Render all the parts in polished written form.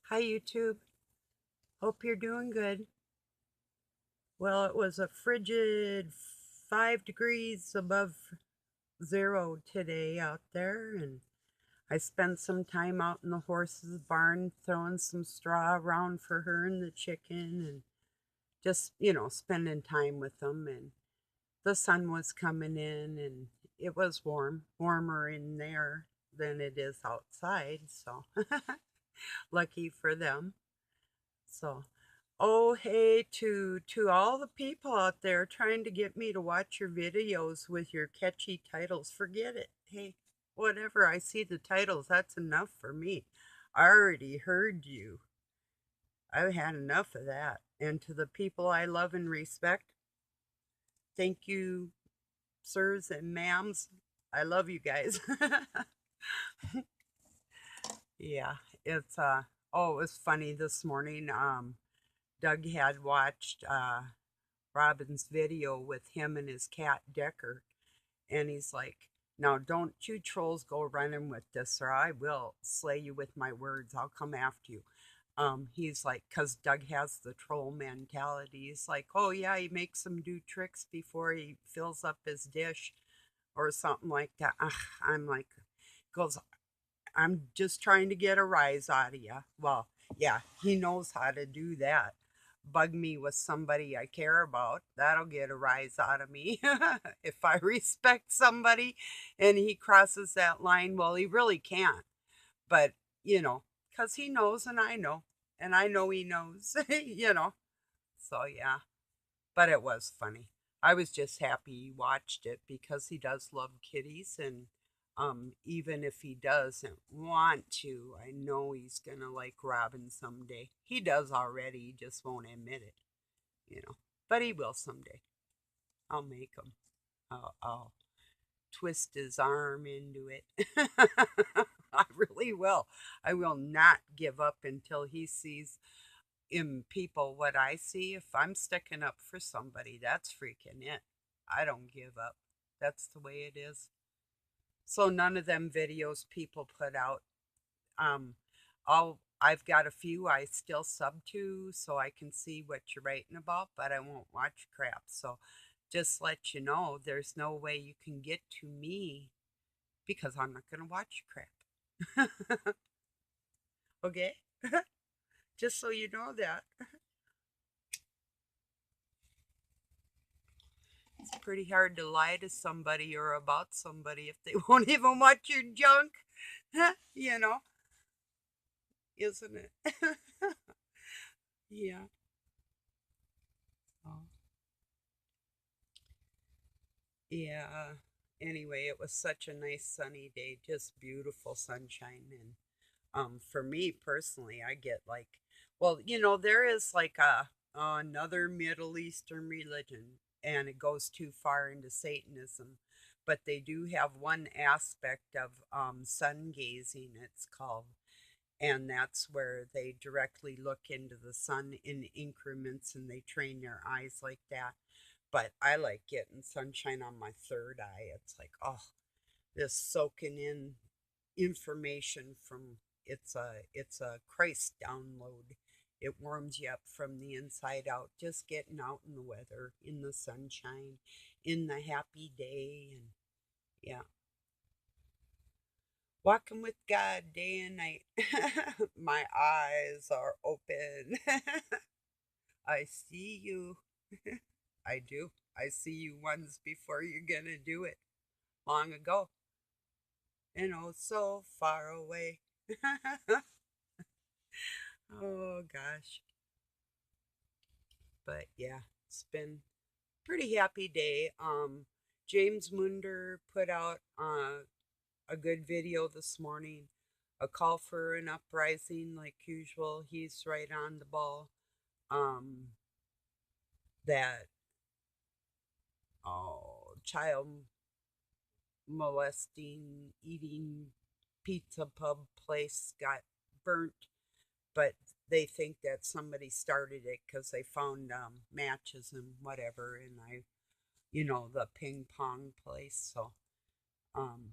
Hi, YouTube. Hope you're doing good. Well, it was a frigid 5 degrees above zero today out there, and I spent some time out in the horse's barn throwing some straw around for her and the chicken and just, spending time with them. And the sun was coming in, and it was warmer in there than it is outside, so lucky for them. So, oh hey to all the people out there trying to get me to watch your videos with your catchy titles, forget it. Hey, whatever, I see the titles, that's enough for me. I already heard you. I've had enough of that. And to the people I love and respect, thank you, sirs and ma'ams. I love you guys. Yeah, it's oh, it was funny this morning. Doug had watched Robin's video with him and his cat Decker, and he's like, "Now don't you trolls go running with this, or I will slay you with my words. I'll come after you." He's like, "Cause Doug has the troll mentality. He's like, oh yeah, he makes him do tricks before he fills up his dish, or something like that." Ugh, I'm like, goes, "I'm just trying to get a rise out of you." Well, yeah, he knows how to do that. Bug me with somebody I care about. That'll get a rise out of me. If I respect somebody and he crosses that line, well, he really can't. But, because he knows and I know he knows, you know. So, yeah. But it was funny. I was just happy he watched it because he does love kitties, and even if he doesn't want to, I know he's gonna like Robin someday. He does already, he just won't admit it, you know. But he will someday. I'll make him. I'll twist his arm into it. I really will. I will not give up until he sees in people what I see. If I'm sticking up for somebody, that's freaking it. I don't give up. That's the way it is. So none of them videos people put out, um, I've got a few I still sub to so I can see what you're writing about, but I won't watch crap. So just let you know, there's no way you can get to me because I'm not going to watch crap. Okay? Just so you know that. It's pretty hard to lie to somebody or about somebody if they won't even watch your junk. You know, isn't it? Yeah. Oh. Yeah. Anyway, it was such a nice sunny day, just beautiful sunshine. And for me personally, I get like, well, there is like another Middle Eastern religion, and it goes too far into Satanism, but they do have one aspect of sun gazing, it's called, and that's where they directly look into the sun in increments and they train their eyes like that. But I like getting sunshine on my third eye. It's like, oh, this soaking in information from, it's a Christ download. It warms you up from the inside out, just getting out in the weather, in the sunshine, in the happy day. And yeah, walking with God day and night. My eyes are open. I see you. I do. I see you once before you're gonna do it. Long ago. And oh, so far away. Oh gosh. But yeah, it's been pretty happy day. James Munder put out a good video this morning, a call for an uprising like usual. He's right on the ball. Um, that child molesting, eating pizza pub place got burnt, but they think that somebody started it because they found matches and whatever, and the ping pong place. So, um,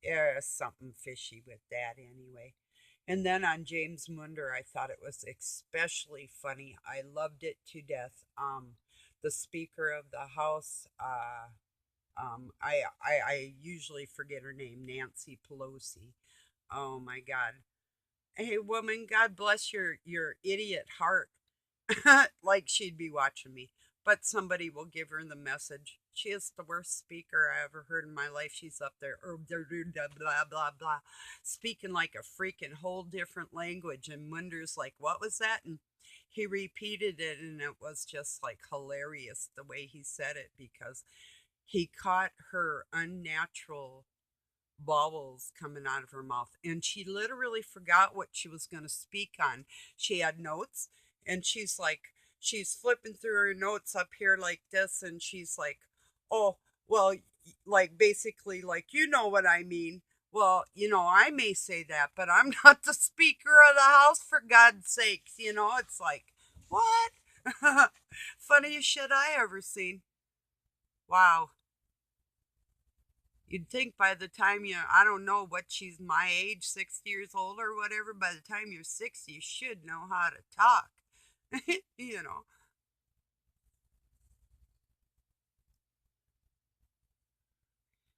there's something fishy with that anyway. And then on James Munder, I thought it was especially funny. I loved it to death. The Speaker of the House, I usually forget her name, Nancy Pelosi. Oh my God. Hey, woman, God bless your idiot heart. Like she'd be watching me. But somebody will give her the message. She is the worst speaker I ever heard in my life. She's up there, blah, blah, blah, speaking like a freaking whole different language. And Munder's like, what was that? And he repeated it, and it was just like hilarious the way he said it because he caught her unnatural bubbles coming out of her mouth. And she literally forgot what she was going to speak on. She had notes, and she's flipping through her notes up here like this, and she's like, oh, well, like basically, like, you know what I mean. Well, I may say that, but I'm not the Speaker of the House, for God's sakes. It's like, what? Funniest shit I ever seen. Wow. You'd think by the time I don't know what she's my age, 60 years old or whatever, by the time you're 60, you should know how to talk. you know.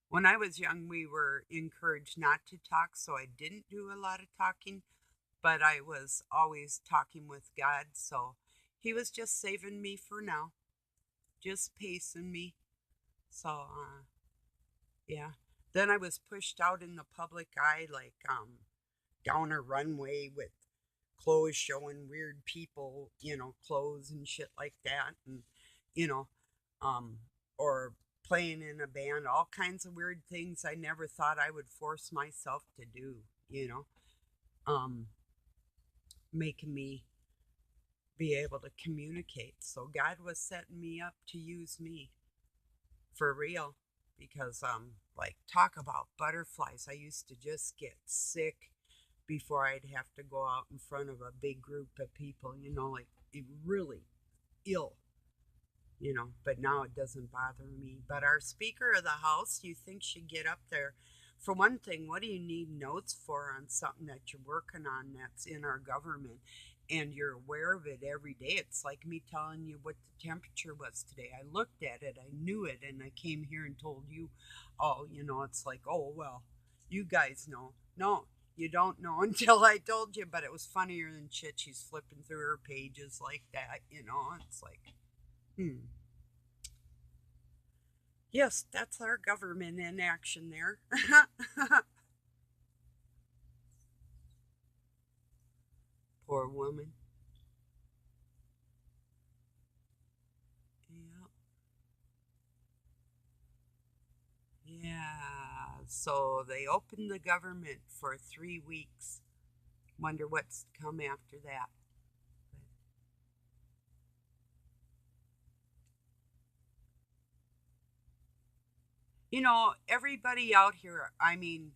When I was young, we were encouraged not to talk, so I didn't do a lot of talking, but I was always talking with God, so He was just saving me for now, just pacing me. So, yeah. Then I was pushed out in the public eye, like, down a runway with clothes showing weird people, clothes and shit like that. And, you know, um, or playing in a band, all kinds of weird things I never thought I would force myself to do, you know, um, making me be able to communicate. So God was setting me up to use me for real because, like, talk about butterflies. I used to just get sick before I'd have to go out in front of a big group of people, like really ill, but now it doesn't bother me. But our Speaker of the House, you think should get up there? For one thing, what do you need notes for on something that you're working on that's in our government and you're aware of it every day? It's like me telling you what the temperature was today. I looked at it, I knew it, and I came here and told you, oh, it's like, oh, well, you guys know. No, you don't know until I told you, but it was funnier than shit. She's flipping through her pages like that, It's like, hmm. Yes, that's our government in action there. Poor woman. Yeah. Yeah. So they opened the government for 3 weeks. Wonder what's come after that. Everybody out here, I mean,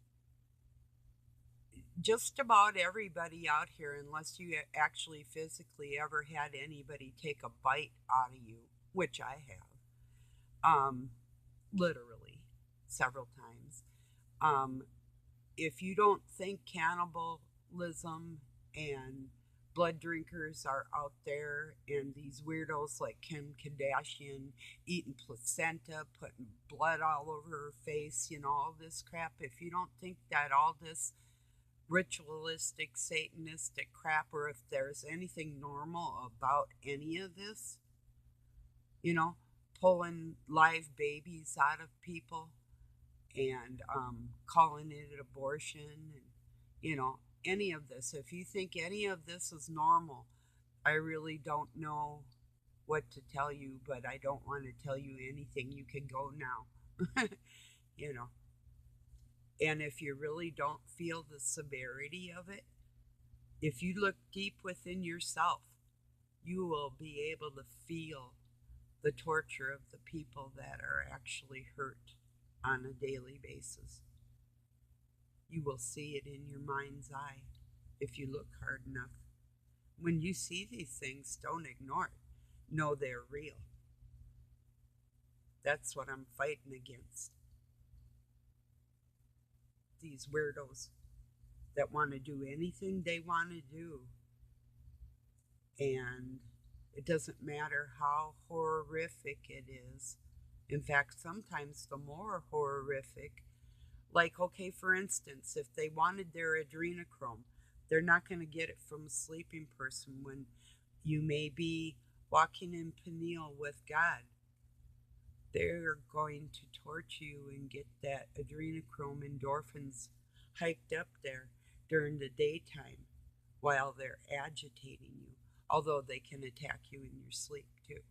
just about everybody out here, unless you actually physically ever had anybody take a bite out of you, which I have, literally several times. Um, if you don't think cannibalism and blood drinkers are out there and these weirdos like Kim Kardashian eating placenta, putting blood all over her face, all this crap, if you don't think that all this ritualistic, satanistic crap, or if there's anything normal about any of this, you know, pulling live babies out of people and calling it an abortion and, any of this. If you think any of this is normal, I really don't know what to tell you, but I don't want to tell you anything. You can go now, you know. And if you really don't feel the severity of it, if you look deep within yourself, you will be able to feel the torture of the people that are actually hurt on a daily basis. You will see it in your mind's eye if you look hard enough. When you see these things, don't ignore it. Know they're real. That's what I'm fighting against. These weirdos that want to do anything they want to do. And it doesn't matter how horrific it is. In fact, sometimes the more horrific, like, okay, for instance, if they wanted their adrenochrome, they're not going to get it from a sleeping person when you may be walking in Peniel with God. They're going to torture you and get that adrenochrome endorphins hyped up there during the daytime while they're agitating you, although they can attack you in your sleep too.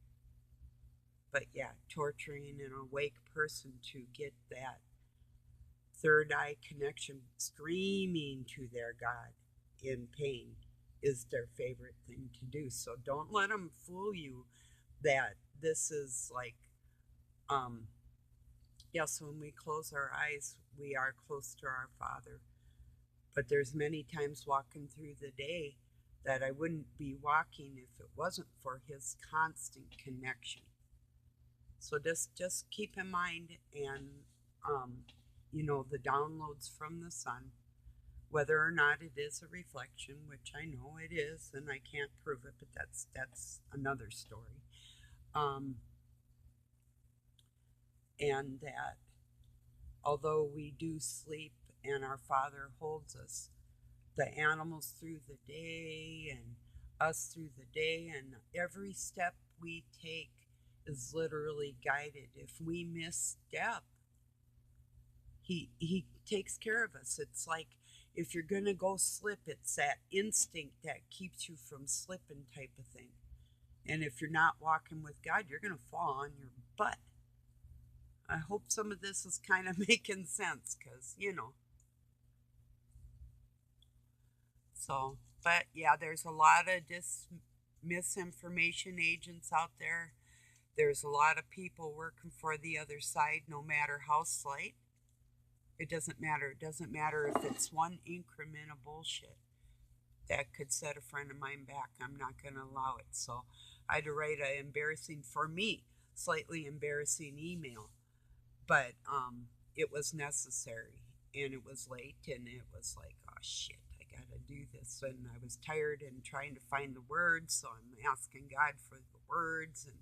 But yeah, torturing an awake person to get that third eye connection, screaming to their God in pain, is their favorite thing to do. So don't let them fool you that this is like, yes, when we close our eyes, we are close to our Father. But there's many times walking through the day that I wouldn't be walking if it wasn't for his constant connection. So just keep in mind, and the downloads from the sun, whether or not it is a reflection, which I know it is, and I can't prove it, but that's another story. And that although we do sleep and our Father holds us, the animals through the day and us through the day, and every step we take is literally guided. If we misstep, he takes care of us. It's like if you're gonna go slip, it's that instinct that keeps you from slipping type of thing. And if you're not walking with God, you're gonna fall on your butt. I hope some of this is kind of making sense, because so, but yeah, there's a lot of misinformation agents out there. There's a lot of people working for the other side, no matter how slight. It doesn't matter. It doesn't matter if it's one increment of bullshit that could set a friend of mine back. I'm not going to allow it. So I had to write an embarrassing, for me, slightly embarrassing email. But it was necessary, and it was late, and it was like, oh shit, I gotta do this. And I was tired and trying to find the words, so I'm asking God for the words. And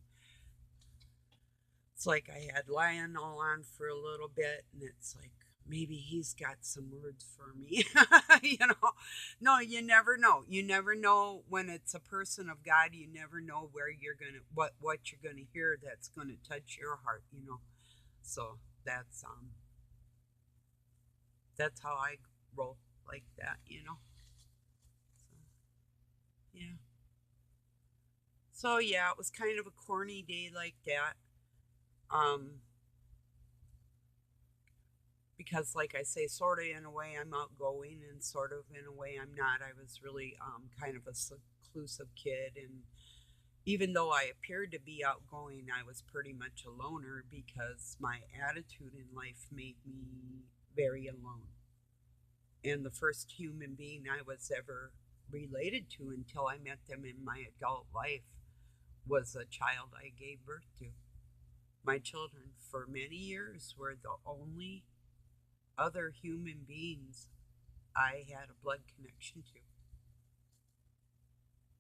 it's like I had Lionel on for a little bit, and it's like, maybe he's got some words for me. No, you never know. You never know when it's a person of God. You never know where you're gonna, what you're gonna hear that's gonna touch your heart. So that's how I roll, like that. So yeah. So yeah, it was kind of a corny day like that. Um, because like I say, sort of in a way I'm outgoing, and sort of in a way I'm not. I was really kind of a seclusive kid, and even though I appeared to be outgoing, I was pretty much a loner because my attitude in life made me very alone. And the first human being I was ever related to until I met them in my adult life was a child I gave birth to. My children, for many years, were the only other human beings I had a blood connection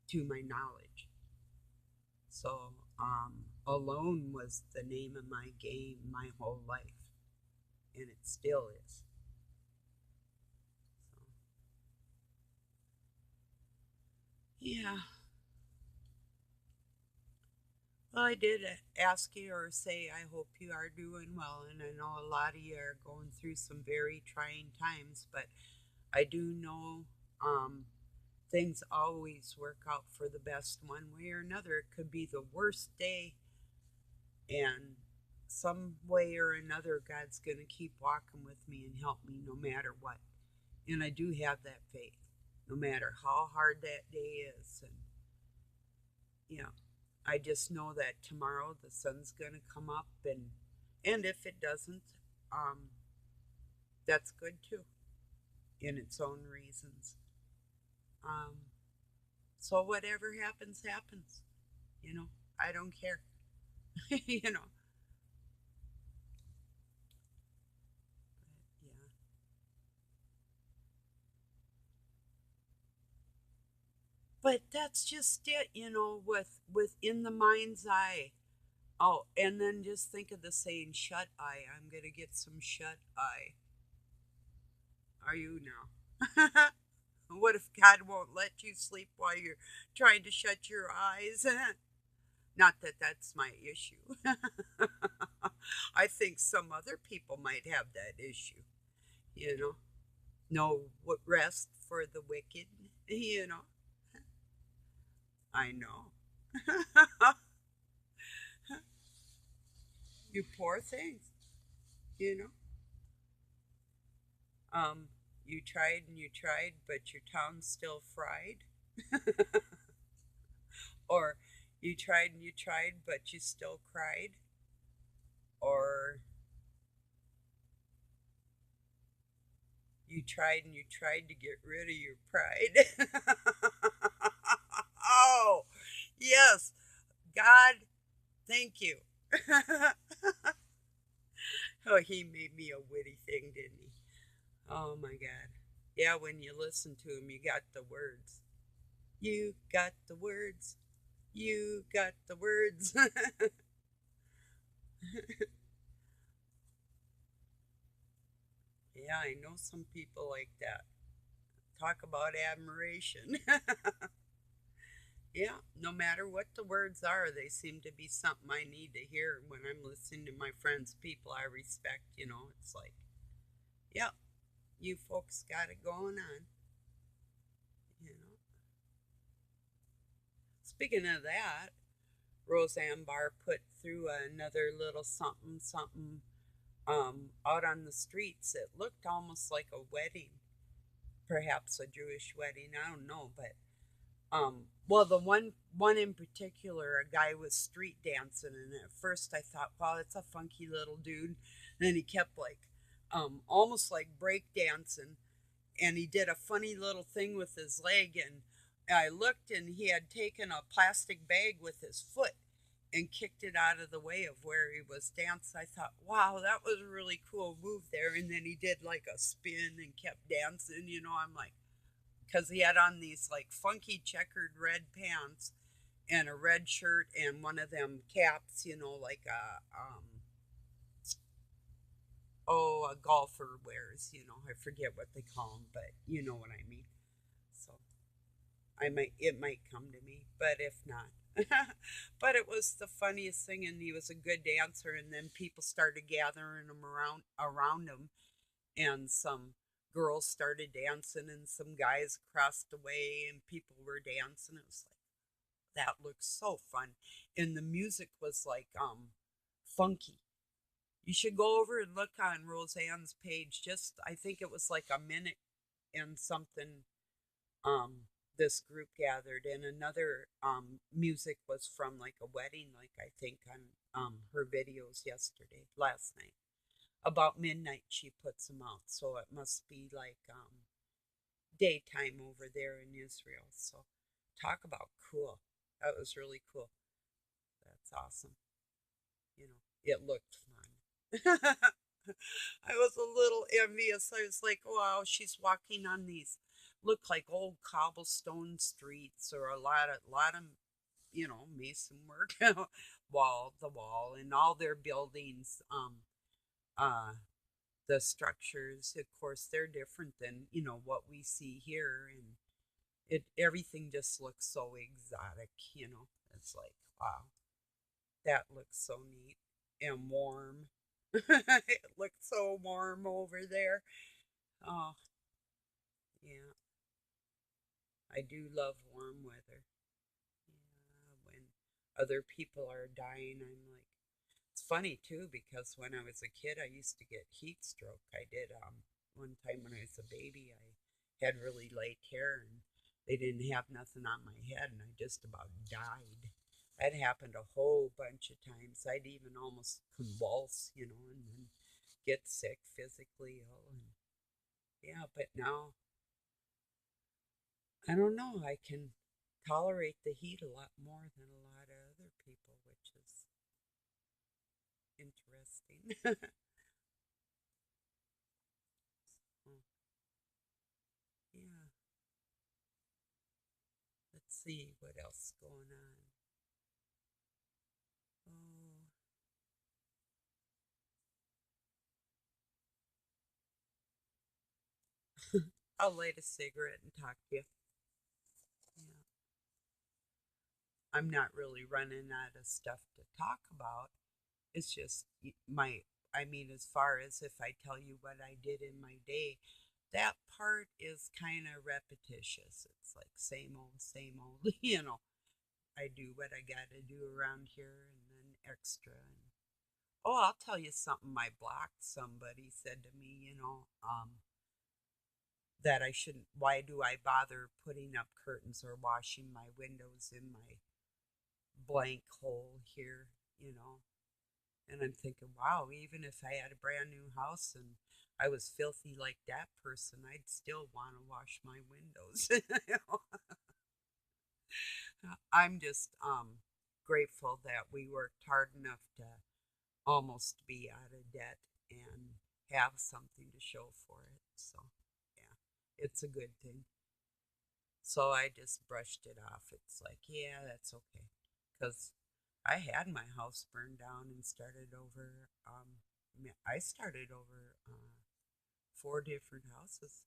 to my knowledge. So, alone was the name of my game my whole life, and it still is. So, yeah. Well, I did ask you or say I hope you are doing well, and I know a lot of you are going through some very trying times, but I do know things always work out for the best one way or another. It could be the worst day, and some way or another, God's going to keep walking with me and help me no matter what. And I do have that faith, no matter how hard that day is. And, I just know that tomorrow the sun's going to come up, and if it doesn't, that's good too, in its own reasons. Um, so whatever happens, happens. I don't care. you know. But yeah. But that's just it, with in the mind's eye. Oh, and then just think of the saying, shut eye. I'm going to get some shut eye. Are you now? What if God won't let you sleep while you're trying to shut your eyes? Not that that's my issue. I think some other people might have that issue, you know. No rest for the wicked, you know. I know. You poor things, you know. Um, you tried and you tried, but your tongue still fried. Or you tried and you tried, but you still cried. Or you tried and you tried to get rid of your pride. Oh, yes. God, thank you. Oh, he made me a witty thing, didn't he? Oh, my God. Yeah, when you listen to him, you got the words. You got the words. You got the words. Yeah, I know some people like that. Talk about admiration. Yeah, no matter what the words are, they seem to be something I need to hear when I'm listening to my friends, people I respect. It's like, yeah, you folks got it going on, you know. Speaking of that, Roseanne Barr put through another little something, something out on the streets. It looked almost like a wedding, perhaps a Jewish wedding. I don't know, but well, the one in particular, a guy was street dancing, and at first I thought, wow, it's a funky little dude. And then he kept like, almost like break dancing, and he did a funny little thing with his leg, and I looked, and he had taken a plastic bag with his foot and kicked it out of the way of where he was dancing. I thought, wow, that was a really cool move there. And then he did like a spin and kept dancing. I'm like, because he had on these like funky checkered red pants and a red shirt and one of them caps, like a golfer wears. I forget what they call them, but you know what I mean. So it might come to me, but if not. But it was the funniest thing, and he was a good dancer, and then people started gathering him around him, and some girls started dancing, and some guys crossed away, and people were dancing. It was like, that looked so fun, and the music was like funky. You should go over and look on Roseanne's page. Just, I think it was like a minute and something. This group gathered, and another music was from like a wedding, like I think on her videos last night. About midnight she puts them out, so it must be like daytime over there in Israel. So talk about cool. That was really cool. That's awesome. It looked fun. I was a little envious. I was like, she's walking on these look like old cobblestone streets, or a lot of mason work, wall and all their buildings. Uh, the structures, of course, they're different than what we see here, and everything just looks so exotic. It's like, wow, that looks so neat and warm. It looked so warm over there. Oh, yeah, I do love warm weather. Yeah, when other people are dying, I'm like, it's funny too, because when I was a kid, I used to get heat stroke. I did one time when I was a baby, I had really light hair, and they didn't have nothing on my head, and I just about died. That happened a whole bunch of times. I'd even almost convulse, and then get sick, physically ill. And yeah, but now I don't know. I can tolerate the heat a lot more than a lot of other people, which is interesting. Oh, yeah, See what else is going on. Oh, I'll light a cigarette and talk to you. Yeah. I'm not really running out of stuff to talk about. It's just I mean, as far as if I tell you what I did in my day, that part is kind of repetitious. It's like same old, I do what I got to do around here and then extra. And, oh, I'll tell you something. I blocked somebody said to me, that I shouldn't, why do I bother putting up curtains or washing my windows in my blank hole here, you know? And I'm thinking, wow, even if I had a brand new house and I was filthy like that person, I'd still want to wash my windows. I'm just grateful that we worked hard enough to almost be out of debt and have something to show for it. So, yeah, it's a good thing. So I just brushed it off. It's like, yeah, that's okay. Because I had my house burned down and started over. I started over four different houses.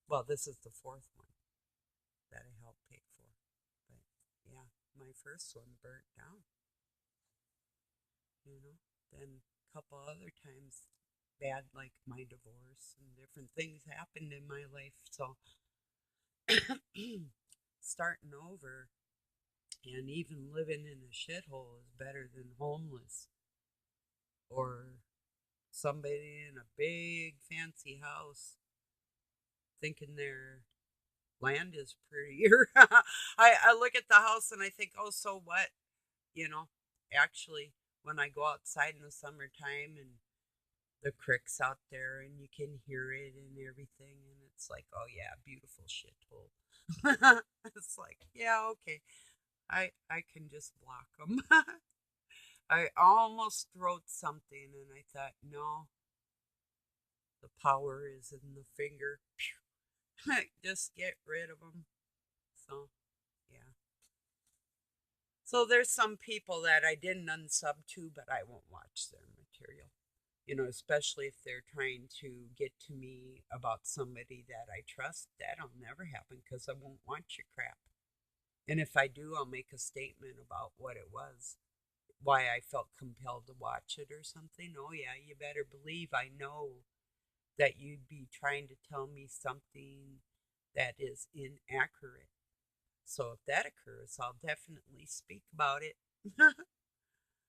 Well, this is the fourth one that I helped pay for. But yeah, my first one burnt down, you know. Then a couple other times, bad, like my divorce and different things happened in my life. So starting over and even living in a shithole is better than homeless or somebody in a big fancy house thinking their land is prettier. I look at the house and I think, oh, so what? You know, actually, when I go outside in the summertime and the creek's out there and you can hear it and everything, and it's like, oh yeah, beautiful shithole. It's like, yeah, okay, I can just block them. I almost wrote something and I thought, no, the power is in the finger. Just get rid of them. So, yeah. So there's some people that I didn't unsub to, but I won't watch their material. Especially if they're trying to get to me about somebody that I trust. That'll never happen because I won't watch your crap. And if I do, I'll make a statement about what it was, why I felt compelled to watch it or something. Oh, yeah, you better believe I know that you'd be trying to tell me something that is inaccurate. So if that occurs, I'll definitely speak about it.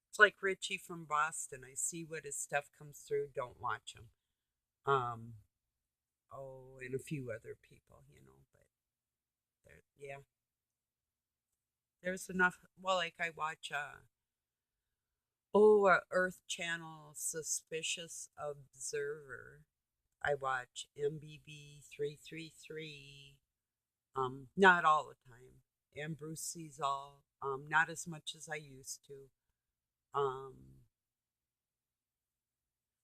It's like Richie from Boston. I see what his stuff comes through. Don't watch him. Um, oh, and a few other people, but yeah, there's enough. Well, like I watch, Earth Channel Suspicious Observer. I watch MBB 333. Not all the time. And Bruce sees all. Not as much as I used to. Um,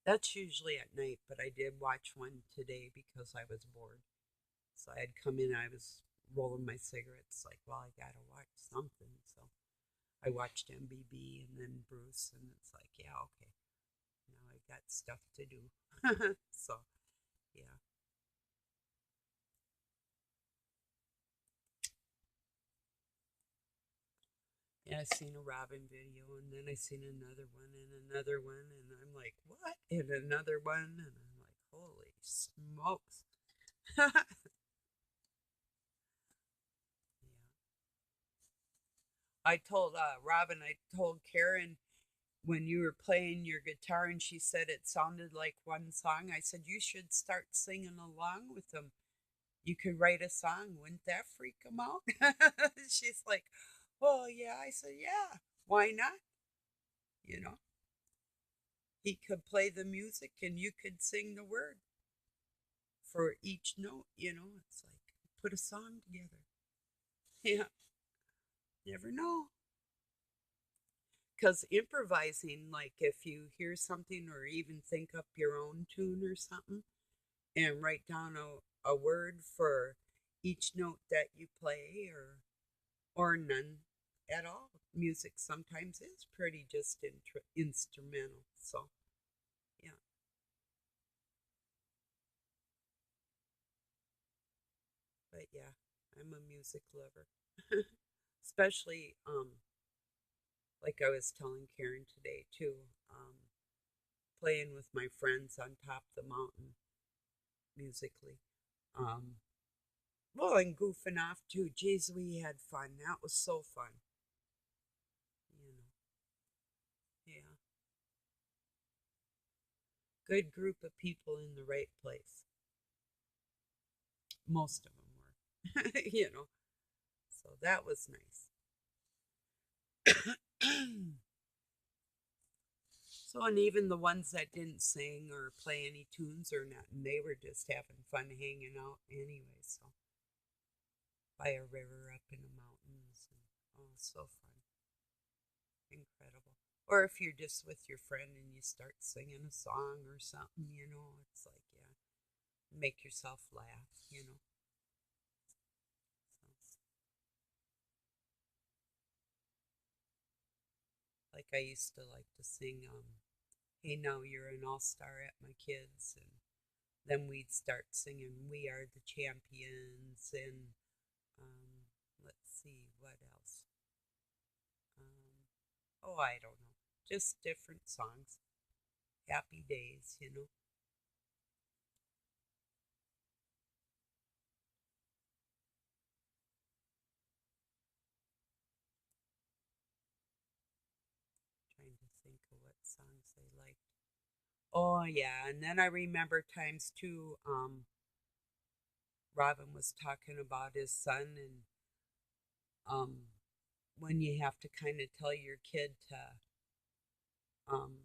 that's usually at night, but I did watch one today because I was bored. So I had come in, I was rolling my cigarettes, like, well, I gotta watch something. So I watched MBB and then Bruce, and it's like, yeah, okay, now I got stuff to do. So, yeah. Yeah, I seen a Robin video, and then I seen another one, and another one, and I'm like, what? And another one, and I'm like, holy smokes. Yeah. I told Karen when you were playing your guitar and she said it sounded like one song. I said, you should start singing along with them. You could write a song. Wouldn't that freak them out? She's like, well, yeah. I said, yeah, why not? You know, he could play the music and you could sing the word for each note. It's like put a song together. Yeah, never know. Because improvising, like if you hear something or even think up your own tune or something and write down a word for each note that you play, or none at all. Music sometimes is pretty just instrumental. So yeah, but yeah, I'm a music lover. Especially like I was telling Karen today too, playing with my friends on top of the mountain musically. Um, well, and goofing off too. Geez, we had fun. That was so fun. You know, yeah, good group of people in the right place. Most of them were, So that was nice. So, and even the ones that didn't sing or play any tunes or nothing, they were just having fun hanging out anyway. So, by a river up in the mountains, and oh, so fun, incredible. Or if you're just with your friend and you start singing a song or something, it's like, yeah, make yourself laugh. So, like I used to like to sing, "Hey Now You're an All Star" at my kids, and then we'd start singing "We Are the Champions," and um, let's see what else. Oh, I don't know, just different songs, happy days. Trying to think of what songs they liked. Oh yeah, and then I remember times too. Robin was talking about his son, and um, when you have to kind of tell your kid to um,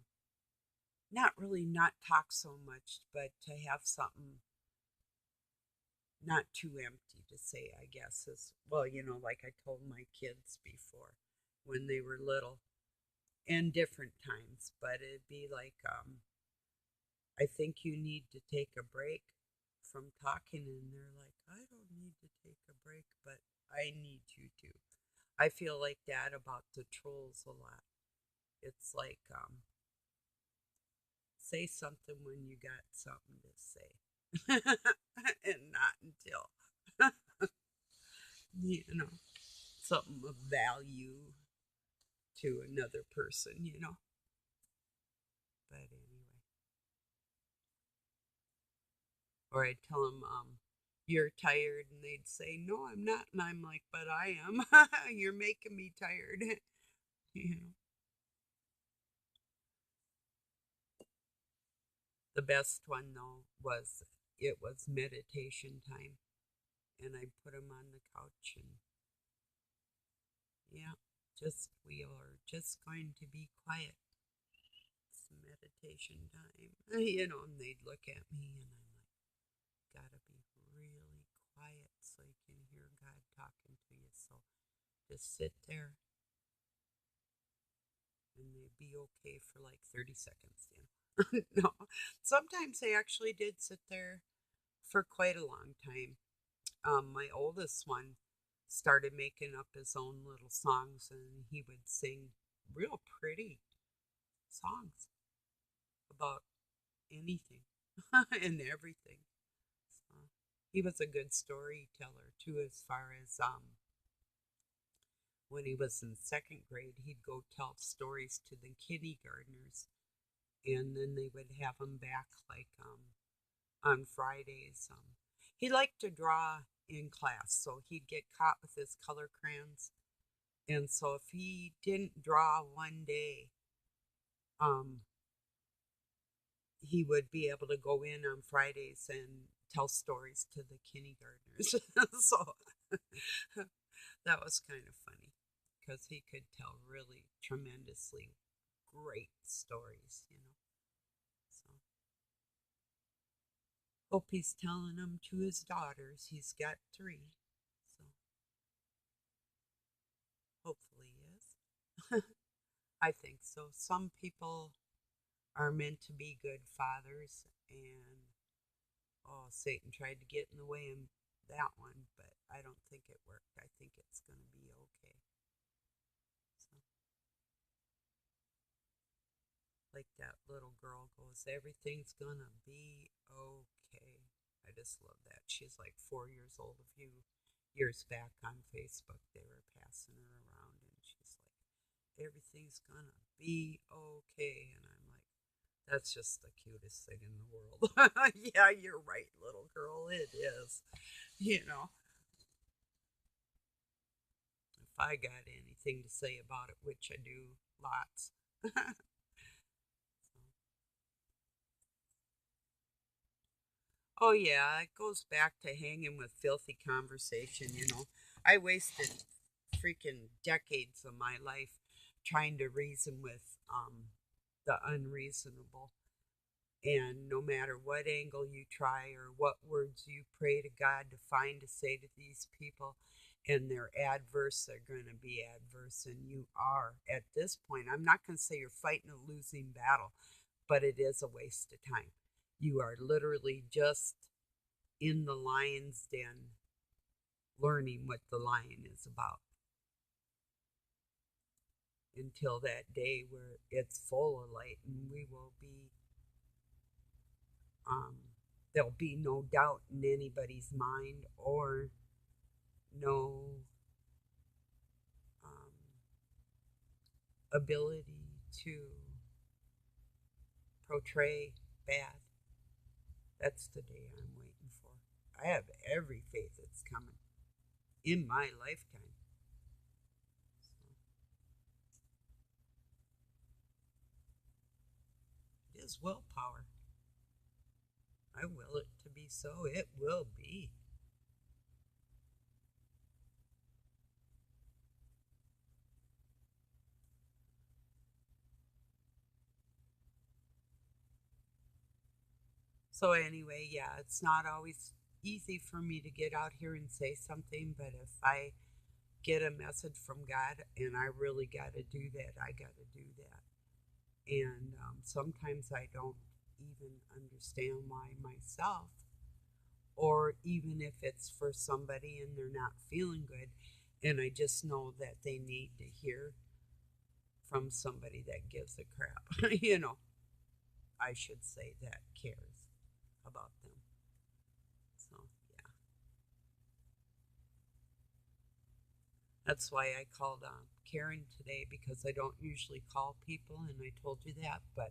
not really not talk so much, but to have something not too empty to say, I guess, is well, like I told my kids before when they were little and different times, but it'd be like, I think you need to take a break from talking, and they're like, I don't need to take a break, but I need you to. I feel like that about the trolls a lot. It's like, say something when you got something to say, and not until you know something of value to another person. But anyway, or I'd tell them, you're tired, and they'd say, no, I'm not, and I'm like, but I am. You're making me tired. you know, the best one though was it was meditation time, and I put them on the couch, and yeah, just we are just going to be quiet. It's meditation time. And they'd look at me, and I'm like, gotta be really quiet so you can hear God talking to you. So just sit there, and they'd be okay for like 30 seconds. No, sometimes they actually did sit there for quite a long time. My oldest one started making up his own little songs, and he would sing real pretty songs about anything and everything. So he was a good storyteller too, as far as when he was in second grade, he'd go tell stories to the kindergartners, and then they would have him back like on Fridays. He liked to draw in class, so he'd get caught with his color crayons, and so if he didn't draw one day, um, he would be able to go in on Fridays and tell stories to the kindergartners. So that was kind of funny because he could tell really tremendously great stories. So hope he's telling them to his daughters. He's got three, so hopefully he is. I think so. Some people are meant to be good fathers, and oh, Satan tried to get in the way, and that one, but I don't think it worked. I think it's going to be okay. So, like that little girl goes, everything's going to be okay. I just love that. She's like 4 years old. A few years back on Facebook, they were passing her around, and she's like, everything's going to be okay. And I'm like, that's just the cutest thing in the world. Yeah, you're right, little girl. It is. You know, if I got anything to say about it, which I do lots. Oh, yeah, it goes back to hanging with filthy conversation. I wasted freaking decades of my life trying to reason with the unreasonable. And no matter what angle you try or what words you pray to God to find to say to these people, and they're adverse, they're going to be adverse. And you are at this point. I'm not going to say you're fighting a losing battle, but it is a waste of time. You are literally just in the lion's den learning what the lion is about until that day where it's full of light and we will be um, there'll be no doubt in anybody's mind or no um, ability to portray bad. That's the day I'm waiting for. I have every faith it's coming in my lifetime. So it is willpower. I will it to be so. It will be. So, anyway, yeah, it's not always easy for me to get out here and say something, but if I get a message from God and I really got to do that, I got to do that. And sometimes I don't even understand why myself, or even if it's for somebody and they're not feeling good, and I just know that they need to hear from somebody that gives a crap, I should say, that cares about them. So, yeah, that's why I called Karen today because I don't usually call people, and I told you that, but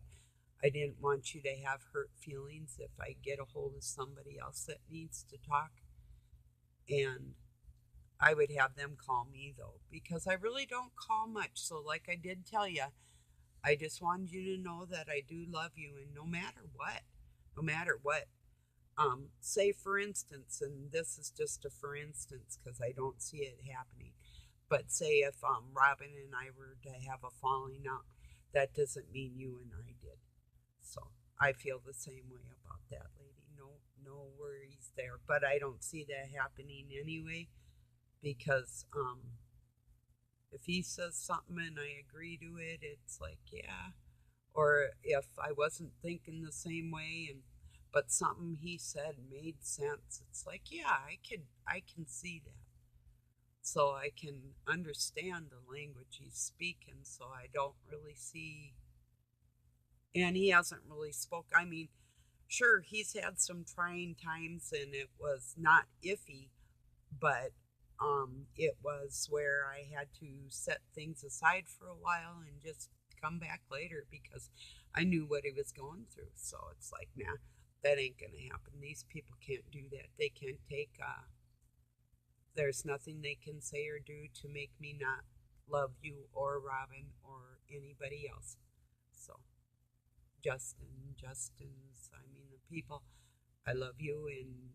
I didn't want you to have hurt feelings if I get a hold of somebody else that needs to talk. And I would have them call me though, because I really don't call much. So, like I did tell you, I just wanted you to know that I do love you, and no matter what, say for instance, and this is just a for instance because I don't see it happening, but say if Robin and I were to have a falling out, that doesn't mean you and I did. So I feel the same way about that lady. No worries there. But I don't see that happening anyway because if he says something and I agree to it, it's like yeah. Or if I wasn't thinking the same way and but something he said made sense, it's like yeah, I can see that. So I can understand the language he's speaking. So I don't really see, and he hasn't really spoke. I mean, sure, he's had some trying times and it was not iffy, but it was where I had to set things aside for a while and just come back later because I knew what he was going through. So it's like, nah, that ain't going to happen. These people can't do that. They can't take, there's nothing they can say or do to make me not love you or Robin or anybody else. So Justin's, I mean, the people, I love you, and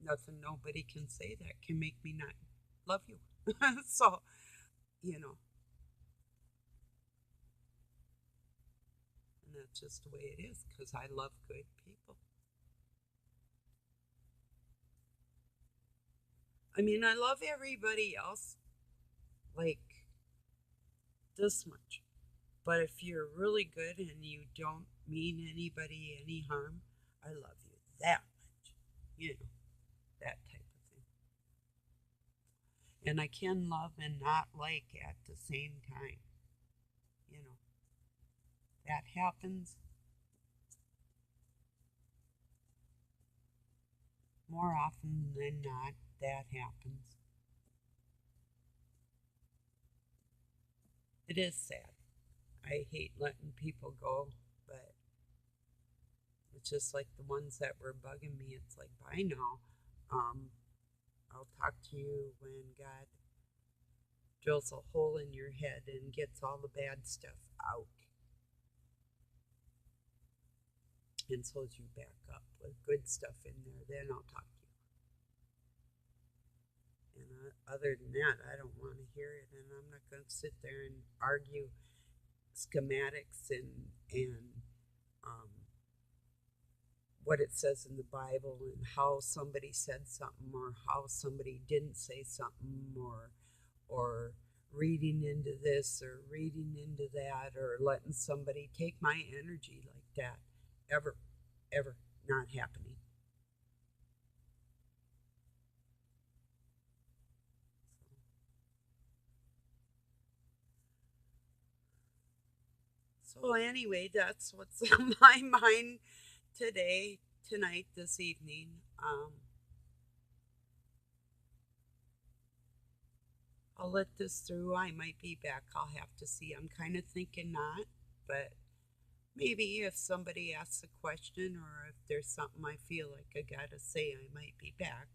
nothing nobody can say that can make me not love you. So, you know, and that's just the way it is because I love good people. I mean, I love everybody else like this much. But if you're really good and you don't mean anybody any harm, I love you that much. You know, that type. And I can love and not like at the same time. You know, that happens more often than not. That happens. It is sad. I hate letting people go, but it's just like the ones that were bugging me. It's like, bye now. Um, I'll talk to you when God drills a hole in your head and gets all the bad stuff out. And so as you back up with good stuff in there, then I'll talk to you. And other than that, I don't want to hear it, and I'm not going to sit there and argue schematics and um, what it says in the Bible and how somebody said something or how somebody didn't say something or reading into this or reading into that or letting somebody take my energy like that. Ever, ever not happening. So anyway, that's what's on my mind today, tonight, this evening. I'll let this through. I might be back. I'll have to see. I'm kind of thinking not, but maybe if somebody asks a question or if there's something I feel like I gotta say, I might be back.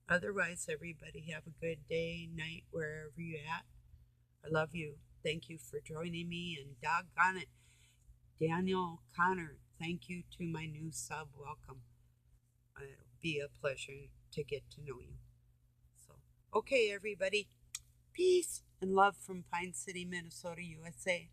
Otherwise, everybody have a good day, night, wherever you at. I love you. Thank you for joining me, and doggone it, Daniel Connor, thank you to my new sub. Welcome. It'll be a pleasure to get to know you. So, okay, everybody. Peace and love from Pine City, Minnesota, USA.